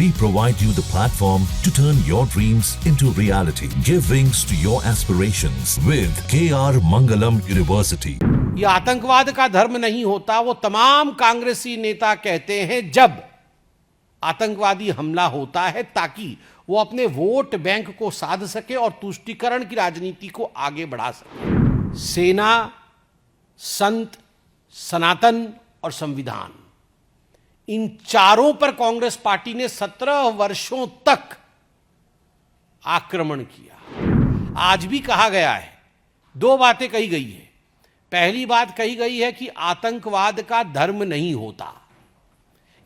We provide you the platform to turn your dreams into reality. Give wings to your aspirations with KR Mangalam University. ये आतंकवाद का धर्म नहीं होता, वो तमाम कांग्रेसी नेता कहते हैं जब आतंकवादी हमला होता है ताकि वो अपने वोट बैंक को साध सके और तुष्टीकरण की राजनीति को आगे बढ़ा सके। सेना, संत, सनातन और संविधान, इन चारों पर कांग्रेस पार्टी ने 17 वर्षों तक आक्रमण किया। आज भी कहा गया है, दो बातें कही गई है। पहली बात कही गई है कि आतंकवाद का धर्म नहीं होता।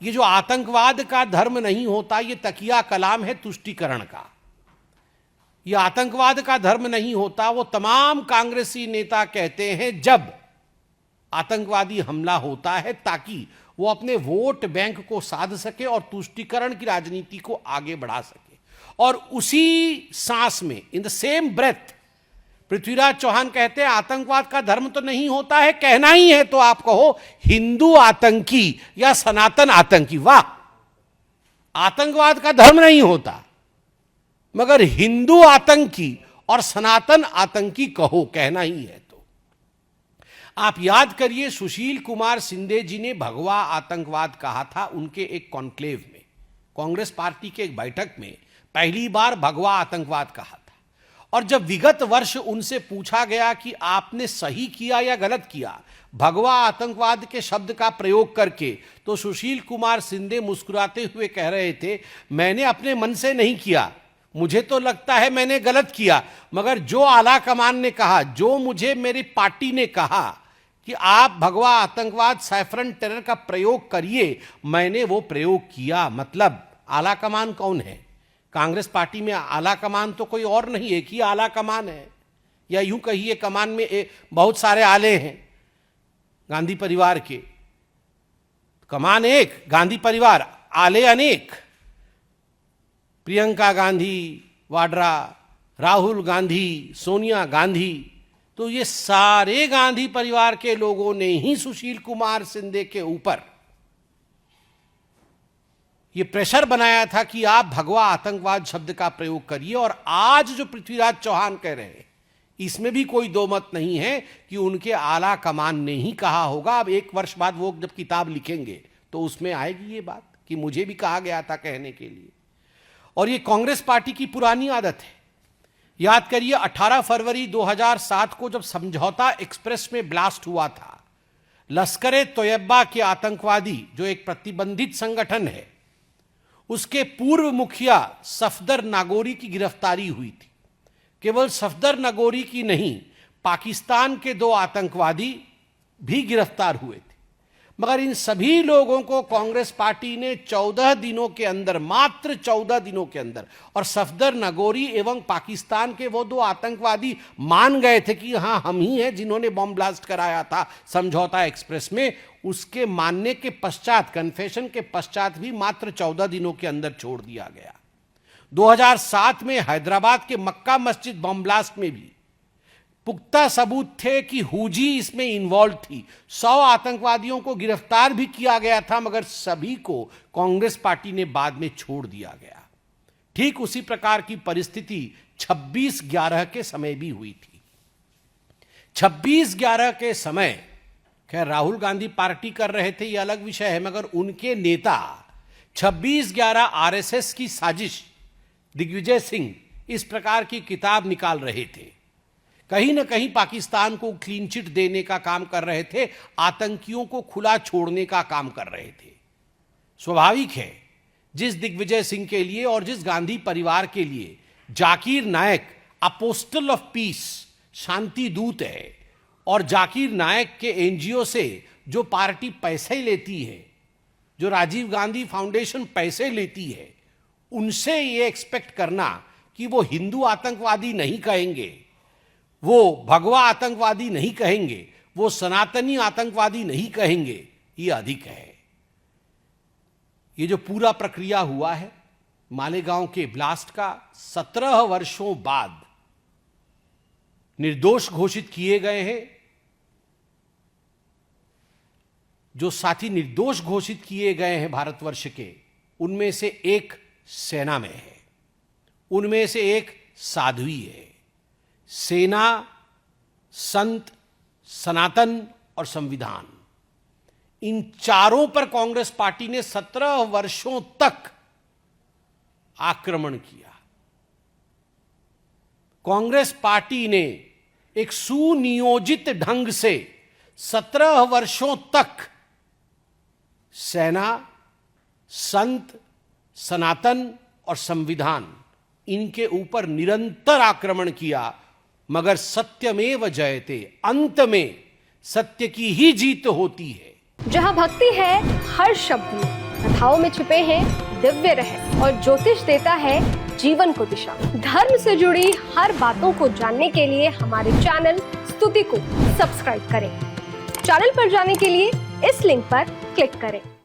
ये जो आतंकवाद का धर्म नहीं होता, ये तकिया कलाम है तुष्टीकरण का। ये आतंकवाद का धर्म नहीं होता, वो तमाम कांग्रेसी नेता कहते हैं जब आतंकवादी हमला होता है ताकि वो अपने वोट बैंक को साध सके और तुष्टीकरण की राजनीति को आगे बढ़ा सके। और उसी सांस में, in the same breath, Prithviraj Chauhan कहते हैं आतंकवाद का धर्म तो नहीं होता है, कहना ही है तो आप कहो हिंदू आतंकी या सनातन आतंकी। वाह, आतंकवाद का धर्म नहीं होता मगर हिंदू आतंकी और सनातन आतंकी कहो, कहना ही है। आप याद करिए, सुशील कुमार शिंदे जी ने भगवा आतंकवाद कहा था उनके एक कॉन्क्लेव में, कांग्रेस पार्टी के एक बैठक में पहली बार भगवा आतंकवाद कहा था। और जब विगत वर्ष उनसे पूछा गया कि आपने सही किया या गलत किया भगवा आतंकवाद के शब्द का प्रयोग करके, तो सुशील कुमार शिंदे मुस्कुराते हुए कह रहे थे, मैंने अपने मन से नहीं किया, मुझे तो लगता है मैंने गलत किया, मगर जो आला कमान ने कहा, जो मुझे मेरी पार्टी ने कहा कि आप भगवा आतंकवाद, सैफरन टेरर का प्रयोग करिए, मैंने वो प्रयोग किया। मतलब आला कमान कौन है? कांग्रेस पार्टी में आला कमान तो कोई और नहीं, एक ही आला कमान है, या यूं कहिए कमान में बहुत सारे आले हैं। गांधी परिवार के कमान एक, गांधी परिवार, आले अनेक। प्रियंका गांधी वाड्रा, राहुल गांधी, सोनिया गांधी, तो ये सारे गांधी परिवार के लोगों ने ही सुशील कुमार शिंदे के ऊपर ये प्रेशर बनाया था कि आप भगवा आतंकवाद शब्द का प्रयोग करिए। और आज जो पृथ्वीराज चौहान कह रहे हैं, इसमें भी कोई दो मत नहीं है कि उनके आला कमान ने ही कहा होगा। अब एक वर्ष बाद वो जब किताब लिखेंगे तो उसमें आएगी ये बात कि मुझे भी कहा गया था कहने के लिए। और ये कांग्रेस पार्टी की पुरानी आदत है। याद करिए, 18 फरवरी 2007 को जब समझौता एक्सप्रेस में ब्लास्ट हुआ था, लश्कर-ए-तोयबा के आतंकवादी, जो एक प्रतिबंधित संगठन है, उसके पूर्व मुखिया सफदर नागोरी की गिरफ्तारी हुई थी। केवल सफदर नागोरी की नहीं, पाकिस्तान के 2 आतंकवादी भी गिरफ्तार हुए थे। मगर इन सभी लोगों को कांग्रेस पार्टी ने 14 दिनों के अंदर, मात्र 14 दिनों के अंदर, और सफदर नागोरी एवं पाकिस्तान के वो 2 आतंकवादी मान गए थे कि हाँ हम ही हैं जिन्होंने बॉम्ब ब्लास्ट कराया था समझौता एक्सप्रेस में, उसके मानने के पश्चात, कन्फेशन के पश्चात भी मात्र 14 दिनों के अंदर छोड़ दिया गया। 2007 में हैदराबाद के मक्का मस्जिद बॉम्ब ब्लास्ट में भी पुख्ता सबूत थे कि हुजी इसमें इन्वॉल्व थी। 100 आतंकवादियों को गिरफ्तार भी किया गया था, मगर सभी को कांग्रेस पार्टी ने बाद में छोड़ दिया गया। ठीक उसी प्रकार की परिस्थिति 26/11 के समय भी हुई थी। 26/11 के समय, खैर राहुल गांधी पार्टी कर रहे थे ये अलग विषय है, मगर उनके नेता 26/11 आरएसएस की साजिश, दिग्विजय सिंह, इस प्रकार की किताब निकाल रहे थे। कहीं ना कहीं पाकिस्तान को क्लीन चिट देने का काम कर रहे थे, आतंकियों को खुला छोड़ने का काम कर रहे थे। स्वाभाविक है, जिस दिग्विजय सिंह के लिए और जिस गांधी परिवार के लिए जाकिर नायक अपोस्टल ऑफ पीस, शांति दूत है, और जाकिर नायक के एनजीओ से जो पार्टी पैसे लेती है, जो राजीव गांधी फाउंडेशन पैसे लेती है, उनसे ये एक्सपेक्ट करना कि वो हिंदू आतंकवादी नहीं कहेंगे, वो भगवा आतंकवादी नहीं कहेंगे, वो सनातनी आतंकवादी नहीं कहेंगे, ये अधिक है। ये जो पूरा प्रक्रिया हुआ है मालेगांव के ब्लास्ट का, 17 वर्षों बाद निर्दोष घोषित किए गए हैं। जो साथी निर्दोष घोषित किए गए हैं भारतवर्ष के, उनमें से एक सेना में है। उनमें से एक साध्वी है। सेना, संत, सनातन और संविधान, इन चारों पर कांग्रेस पार्टी ने 17 वर्षों तक आक्रमण किया। कांग्रेस पार्टी ने एक सुनियोजित ढंग से 17 वर्षों तक सेना, संत, सनातन और संविधान, इनके ऊपर निरंतर आक्रमण किया, मगर सत्यमेव जयते, अंत में सत्य की ही जीत होती है। जहाँ भक्ति है हर शब्द में, कथाओं में छिपे हैं दिव्य रहस्य और ज्योतिष देता है जीवन को दिशा। धर्म से जुड़ी हर बातों को जानने के लिए हमारे चैनल स्तुति को सब्सक्राइब करें। चैनल पर जाने के लिए इस लिंक पर क्लिक करें।